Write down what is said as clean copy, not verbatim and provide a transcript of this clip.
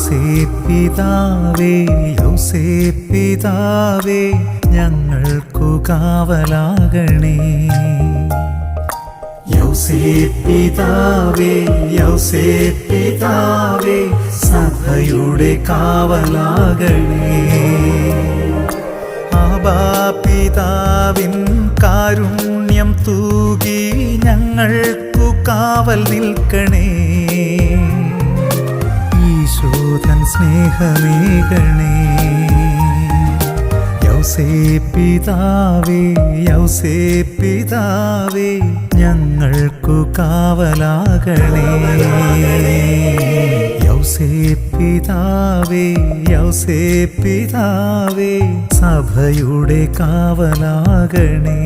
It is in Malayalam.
യൗസേപ്പിതാവേ യൗസേപ്പിതാവേ ഞങ്ങൾക്കു കാവലാകണേ. യൗസേപ്പിതാവേ യൗസേപ്പിതാവേ സഭയുടെ കാവലാകണേ. ആബാപിതാവിൻ കാരുണ്യം തൂകി ഞങ്ങൾക്കു കാവൽ നിൽക്കണേ. ഈശോതൻ സ്നേഹമേകണേ. യൗസേപ്പിതാവേ യൗസേപ്പിതാവേ ഞങ്ങൾക്കു കാവലാകണേ. യൗസേപ്പിതാവേ യൗസേപ്പിതാവേ സഭയുടെ കാവലാകണേ.